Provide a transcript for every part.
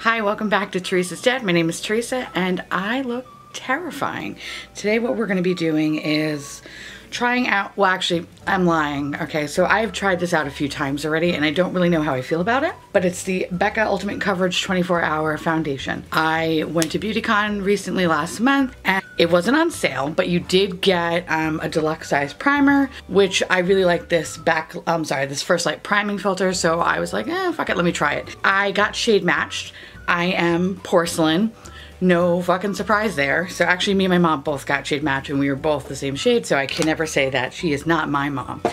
Hi, welcome back to Theresa's Dead. My name is Theresa and I look terrifying. Today what we're going to be doing is trying out, well actually I'm lying, okay, so I've tried this out a few times already and I don't really know how I feel about it, but it's the BECCA Ultimate Coverage 24-Hour Foundation. I went to BeautyCon recently last month and it wasn't on sale, but you did get a deluxe size primer, which I really like this this First Light priming filter, so I was like, fuck it, let me try it. I got shade matched. I am Porcelain. No fucking surprise there. So actually me and my mom both got shade match and we were both the same shade, so I can never say that she is not my mom.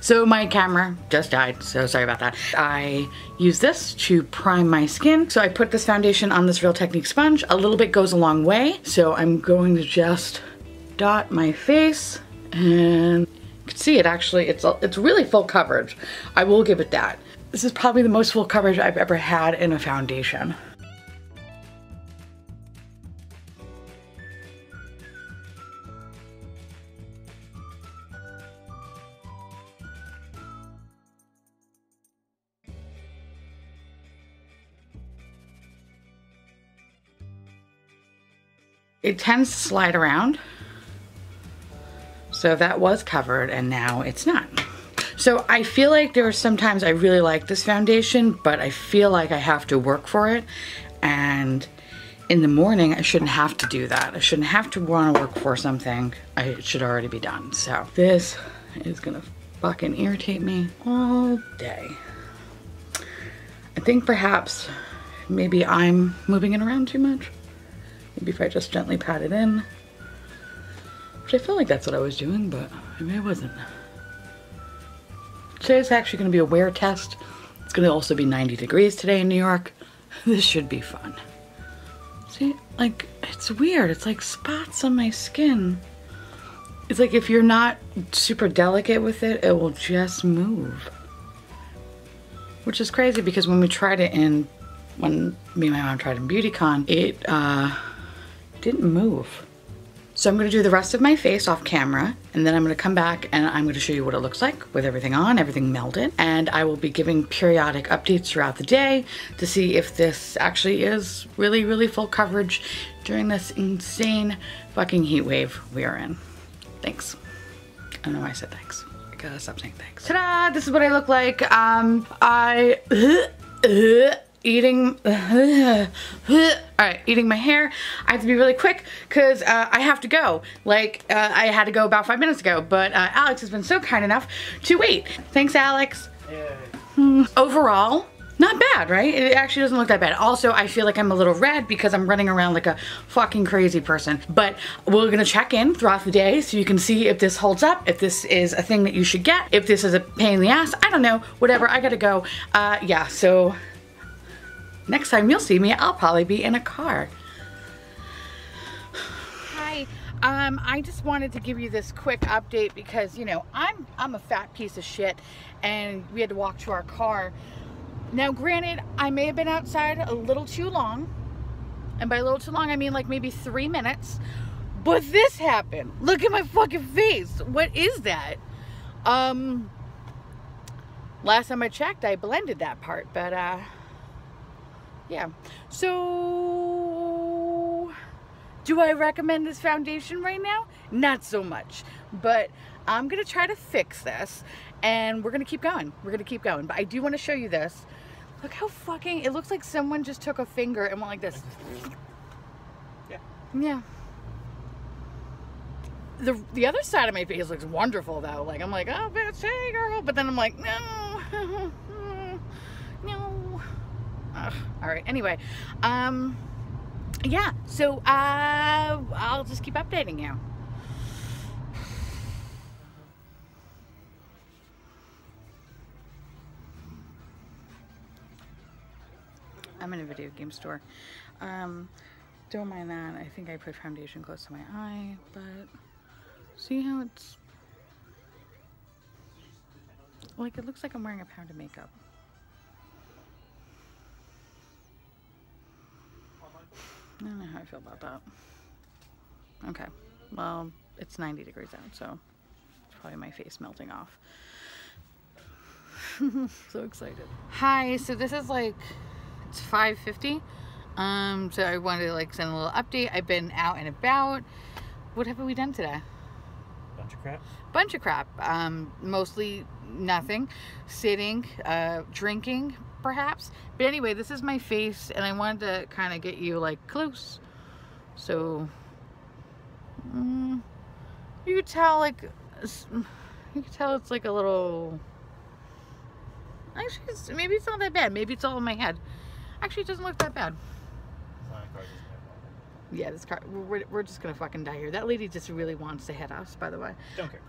So my camera just died, so sorry about that. I use this to prime my skin. So I put this foundation on this Real Technique sponge. A little bit goes a long way. So I'm going to just dot my face and you can see it actually, it's really full coverage. I will give it that. This is probably the most full coverage I've ever had in a foundation. It tends to slide around. So that was covered and now it's not. So I feel like there are sometimes I really like this foundation, but I feel like I have to work for it. And in the morning, I shouldn't have to do that. I shouldn't have to want to work for something. It should already be done. So this is gonna fucking irritate me all day. I think perhaps maybe I'm moving it around too much. Maybe if I just gently pat it in. Which I feel like that's what I was doing, but maybe I wasn't. Today's actually gonna be a wear test. It's gonna also be 90 degrees today in New York. This should be fun. See, like, it's weird. It's like spots on my skin. It's like if you're not super delicate with it, it will just move. Which is crazy because when we tried it when me and my mom tried in BeautyCon, it didn't move. So I'm gonna do the rest of my face off camera and then I'm gonna come back and I'm gonna show you what it looks like with everything on, everything melded. And I will be giving periodic updates throughout the day to see if this actually is really, really full coverage during this insane fucking heat wave we are in. Thanks. I don't know why I said thanks. I gotta stop saying thanks. Ta-da! This is what I look like. Eating my hair. I have to be really quick because I have to go. I had to go about 5 minutes ago, but Alex has been so kind enough to wait. Thanks, Alex. Overall, not bad, right? It actually doesn't look that bad. Also, I feel like I'm a little red because I'm running around like a fucking crazy person. But we're gonna check in throughout the day so you can see if this holds up, if this is a thing that you should get, if this is a pain in the ass. I don't know, whatever, I gotta go. Yeah, so next time you'll see me, I'll probably be in a car. Hi, I just wanted to give you this quick update because, you know, I'm a fat piece of shit and we had to walk to our car. Now, granted, I may have been outside a little too long, and by a little too long, I mean like maybe 3 minutes, but this happened. Look at my fucking face. What is that? Last time I checked, I blended that part, but, yeah, so do I recommend this foundation right now? Not so much, but I'm gonna try to fix this and we're gonna keep going. We're gonna keep going, but I do want to show you this. Look how fucking, it looks like someone just took a finger and went like this. Yeah. The other side of my face looks wonderful though. Like, I'm like, oh, bitch, hey girl, but then I'm like, no, no. All right, anyway, yeah, so I'll just keep updating you. I'm in a video game store. Don't mind that. I think I put foundation close to my eye, but see how it's like, it looks like I'm wearing a pound of makeup. I don't know how I feel about that. Okay, well, it's 90 degrees out, so it's probably my face melting off. So excited. Hi, so this is like, it's 5:50. So I wanted to like send a little update. I've been out and about. What have we done today? Bunch of crap. Mostly nothing. Sitting, drinking, perhaps. But anyway, this is my face, and I wanted to kind of get you like close. So you could tell like it's like a little. Actually, maybe it's not that bad. Maybe it's all in my head. Actually, it doesn't look that bad. Yeah, this car, we're just gonna fucking die here. That lady just really wants to hit us, by the way. Don't care.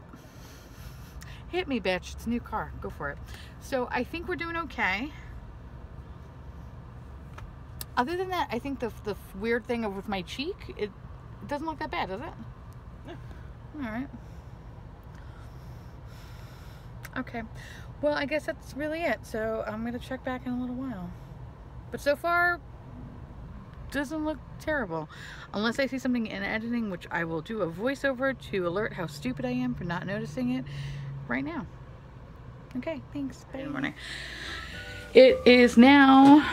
Hit me, bitch. It's a new car. Go for it. So I think we're doing okay. Other than that, I think the weird thing with my cheek, it doesn't look that bad, does it? No. All right. Okay. Well, I guess that's really it. So I'm gonna check back in a little while. But so far, doesn't look terrible. Unless I see something in editing, which I will do a voiceover to alert how stupid I am for not noticing it right now. Okay, thanks. Bye. Good morning. It is now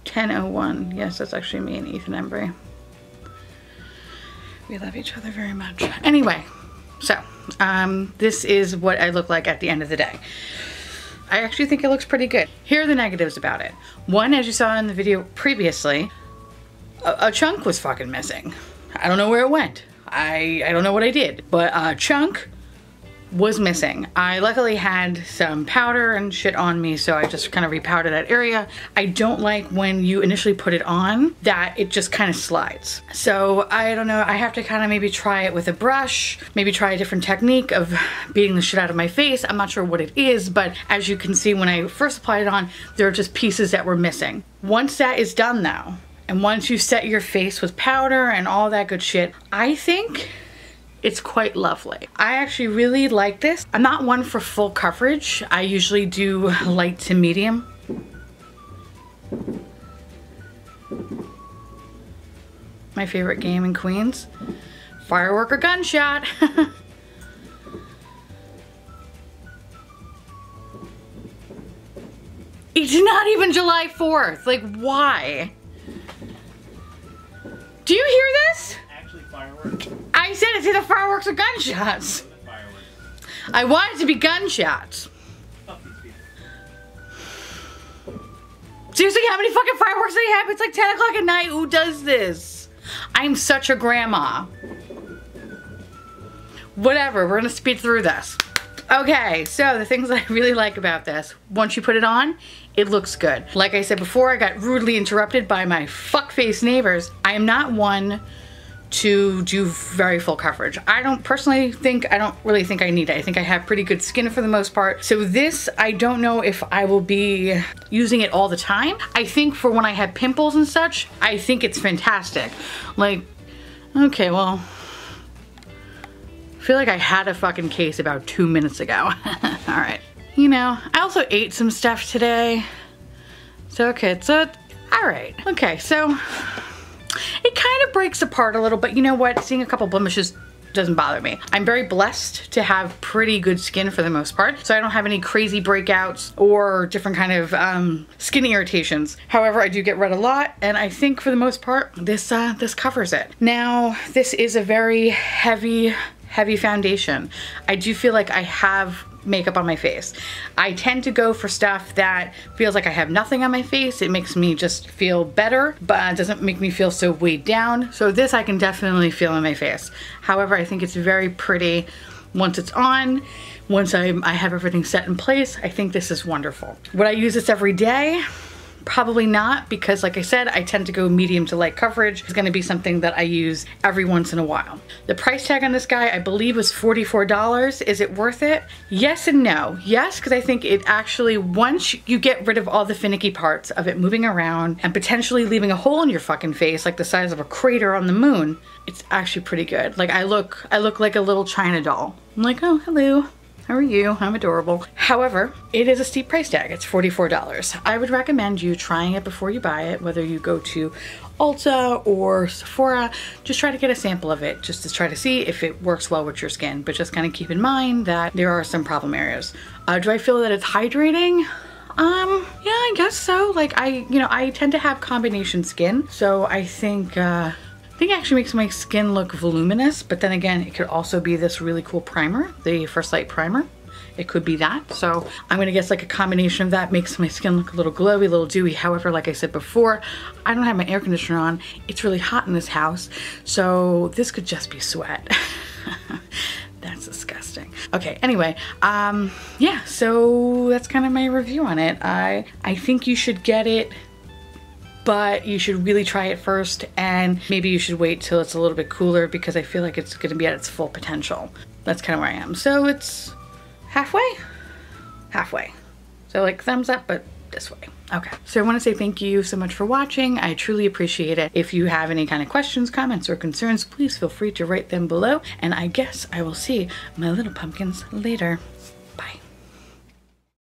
10:01. Yes, that's actually me and Ethan Embry. We love each other very much. Anyway, so this is what I look like at the end of the day. I actually think it looks pretty good. Here are the negatives about it. One, as you saw in the video previously, a chunk was fucking missing. I don't know where it went. I don't know what I did, but a chunk was missing. I luckily had some powder and shit on me, so I just kind of repowdered that area. I don't like when you initially put it on that it just kind of slides. So I don't know, I have to kind of maybe try it with a brush, maybe try a different technique of beating the shit out of my face. I'm not sure what it is, but as you can see, when I first applied it on, there are just pieces that were missing. Once that is done though, and once you set your face with powder and all that good shit, I think it's quite lovely. I actually really like this. I'm not one for full coverage. I usually do light to medium. My favorite game in Queens. Firework or gunshot. It's not even July 4th. Like, why? Do you hear this? Actually, fireworks. I said it's either fireworks or gunshots. Fireworks. I want it to be gunshots. Fuck these people. Seriously, how many fucking fireworks do they have? It's like 10 o'clock at night. Who does this? I'm such a grandma. Whatever, we're gonna speed through this. Okay, so the things that I really like about this, once you put it on, it looks good. Like I said before, I got rudely interrupted by my fuckface neighbors. I am not one to do very full coverage. I don't really think I need it. I think I have pretty good skin for the most part. So this, I don't know if I will be using it all the time. I think for when I have pimples and such, I think it's fantastic. Like, okay, well, I feel like I had a fucking case about 2 minutes ago. All right. You know, I also ate some stuff today. So, okay, so, all right. Okay, so it kind of breaks apart a little, but you know what? Seeing a couple blemishes doesn't bother me. I'm very blessed to have pretty good skin for the most part, so I don't have any crazy breakouts or different kind of skin irritations. However, I do get red a lot, and I think for the most part, this covers it. Now, this is a very heavy foundation. I do feel like I have makeup on my face. I tend to go for stuff that feels like I have nothing on my face. It makes me just feel better, but it doesn't make me feel so weighed down. So this I can definitely feel on my face. However, I think it's very pretty once it's on. Once I have everything set in place, I think this is wonderful. Would I use this every day? Probably not, because like I said, I tend to go medium to light coverage. It's gonna be something that I use every once in a while. The price tag on this guy, I believe, was $44. Is it worth it? Yes and no. Yes, because I think it actually, once you get rid of all the finicky parts of it moving around and potentially leaving a hole in your fucking face like the size of a crater on the moon, it's actually pretty good. Like I look like a little China doll. I'm like, oh, hello. How are you? I'm adorable. However, it is a steep price tag. It's $44. I would recommend you trying it before you buy it, whether you go to Ulta or Sephora. Just try to get a sample of it just to try to see if it works well with your skin. But just kind of keep in mind that there are some problem areas. Do I feel that it's hydrating? Yeah, I guess so. Like I tend to have combination skin, so I think it actually makes my skin look voluminous, but then again, it could also be this really cool primer, the First Light primer. It could be that. So I'm gonna guess like a combination of that makes my skin look a little glowy, a little dewy. However, like I said before, I don't have my air conditioner on. It's really hot in this house, so this could just be sweat. That's disgusting. Okay, anyway, yeah, so that's kind of my review on it. I think you should get it, but you should really try it first, and maybe you should wait till it's a little bit cooler because I feel like it's gonna be at its full potential. That's kind of where I am. So it's halfway. So like thumbs up, but this way. Okay, so I want to say thank you so much for watching. I truly appreciate it. If you have any kind of questions, comments, or concerns, please feel free to write them below, and I guess I will see my little pumpkins later.